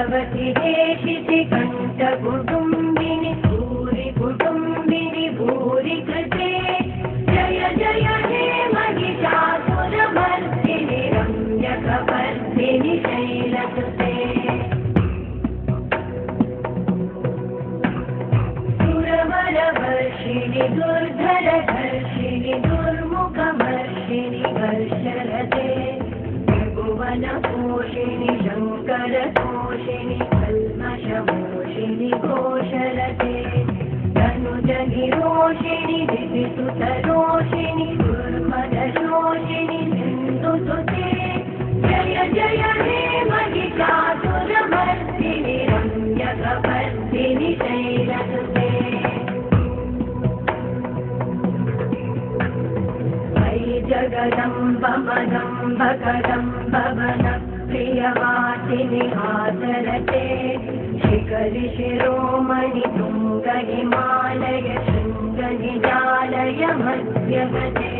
भगवति देशिति कण्ठकुटुम्बिनि भूरि कुटुम्बिनि भूरि कृते जय जय हे महिषासुरमर्दिनि रम्यकपर्दिनि शैलसुते सुरवरवर्षिणि दुर्धरधर्षिणि दुर्मुखमर्षिणि वर्षरते त्रिभुवनपोषिणि शङ्करतोषिणि कल्मषमोषिणि घोषरते तनुजनिरोषिणि दिविसुतरोषिणि दुर्मदशोषिणि सिन्धुसुते जय जय हे महिषासुरमर्दिनि रम्यकपर्दिनि शैलसुते जगदम्ब मदम्ब कदम्ब वनप्रियवासिनि हासरते शिखरि शिरोमणि तुङ्ग हिमालय शृङ्गनिजालय मध्यगते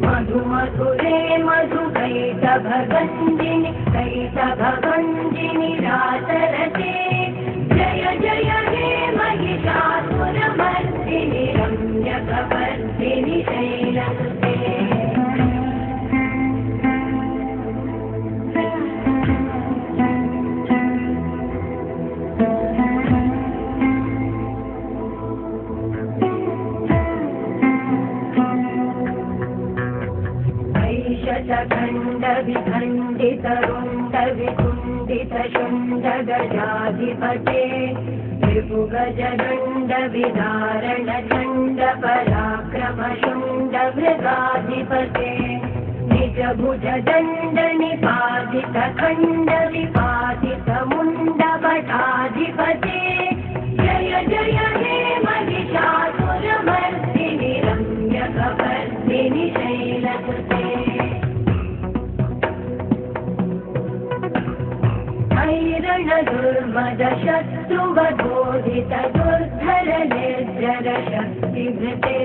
मधुमधुरे मधुकैटभगञ्जिनि कैटभगञ्जिनि रासरते जय जय हे महिषासुरमर्दिनि रम्यकपर्दिनि शैलसुते खण्ड विखण्डित रुण्ड विकुण्डित शुण्ड गजाधिपते त्रिभुगजदण्ड विदारण चण्ड पराक्रम शुण्ड मृगाधिपते निज भुज दण्ड निपातित खण्ड विपातित मुण्ड भटाधिपते जय जय हे महिषासुरमर्दिनि रम्यकपर्दिनि शैलसुते ऐरण दुर्मद शत्रुवधोदित दुर्धर निर्जर शक्तिभृते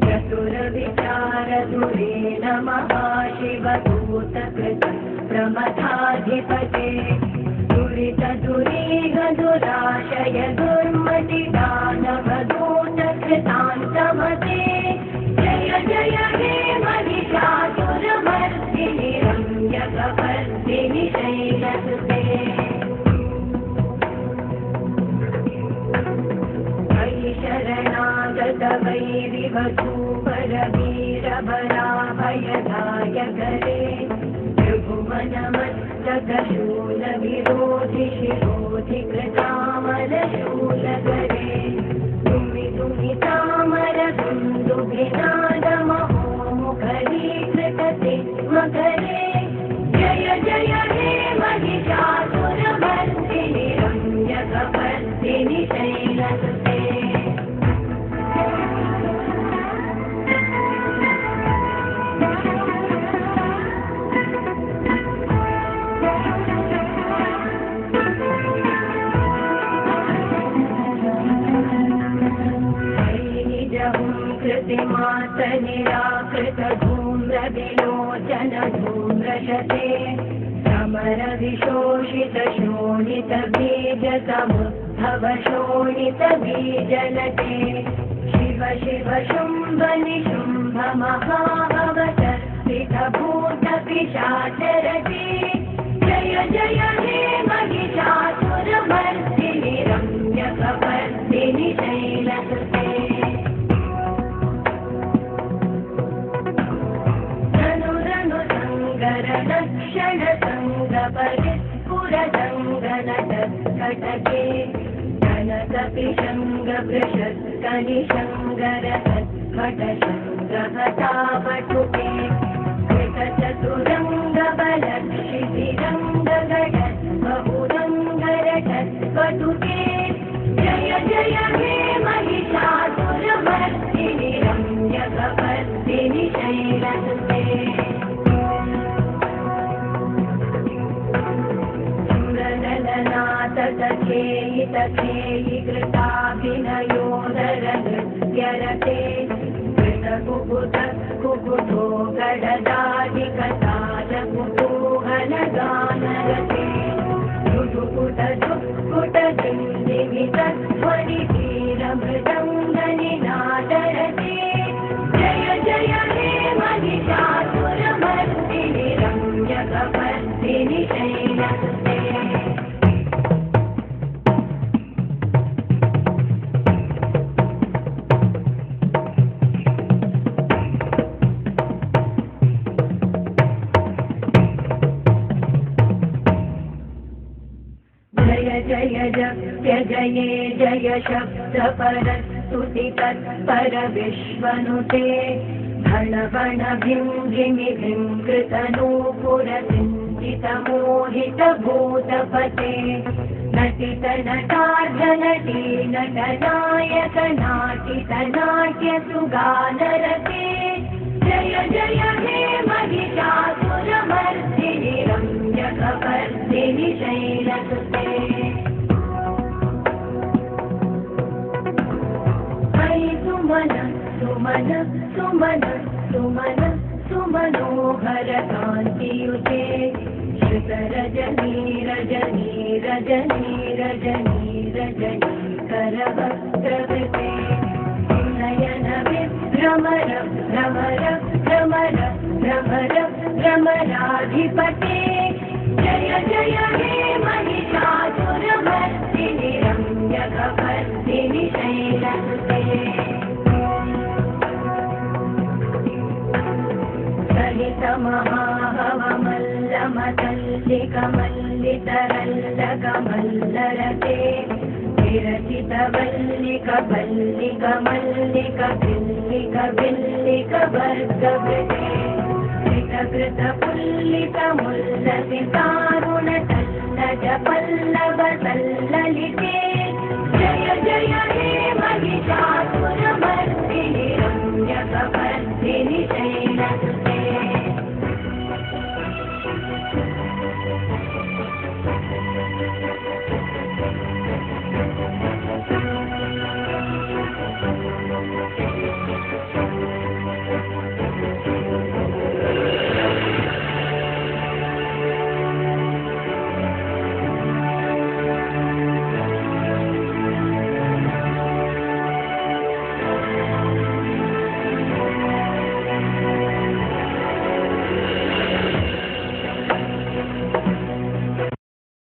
चतुर विचार दुरेण महाशिवदूतकृत प्रमथाधिपते दुरित दुरीह दुराशय दुर्मति दानव दूतकृतान्तमते जय जय हे महिषासुरमर्दिनि रम्यकपर्दिनि शैलसुते शरणागत वैरिवधूवर वीरबलाभयदायकरे त्रिभुवनमस्तक शूल विरोधि शिरोधि कृतामलशूलकरे तुमि तुमि तामर दुन्दुभिनाद महोमुखरीकृत सिंहकरे जय जय हे महिषासुरमर्दिनि रम्यकपर्दिनि शैलसुते कृतिमात निराकृत धूम्र विलोचन धूम्रशते समर विशोषित शोणित बीज समुद्भव शोणित बीजलते शिव शिव शुम्भ निशुम्भ महाभवतर्पित भूत पिशाचरते जय जय हे महिषासुरमर्दिनि रम्यकपर्दिनि शैलसुते लक्षण संग परिस्फुर संगनटकटके जनकपि शंग वृषत्कनिशङ्गर तत्कट शङ्गहतावटुके कृतचतुरङ्ग बलक्षितिरङ्ग गटत् बहुरङ्गरटत्कटुके जय जय हे महिषासुरमर्दिनि रम्यकपर्दिनि शैलसुते सखेयि सखेयि कृताभिनयोदर नृत्यरते कृतकुकुट कुकुटो गडदाधिकताल कुतूहल गानरते कुटुकुट जये जय शब्दपरस्तुति तत्पर विश्वनुते भण भण भिं गिमि भिं कृतनूपुरसिञ्चितमोहितभूतपते नटित नटार्जनटी नटनायक नाटित नाट्यसुगानरते जय जय हे महिषासुरमर्दिनि रम्यकपर्दिनि शैलसुते सुमन सुमन सुमन सुमन सुमनोहर कान्तियुते श्रुत रजनी रजनी रजनी रजनी रजनी करवस्त्रवृते नयन विभ्रमर भ्रमर भ्रमर भ्रमर भ्रमराधिपते जय जय हे महिषासुरमर्दिनि रम्यकपर्दिनि शैलसुते सहितमहाहवमल्लमतल्लिकमल्लितरल्लकमल्लरते विरचितवल्लिकमल्लिकबिल्लिकबिल्लिकवर्गवृते कृतकृतपुल्लिकमुल्लसितारुणतल्लजपल्लवतल्ललिते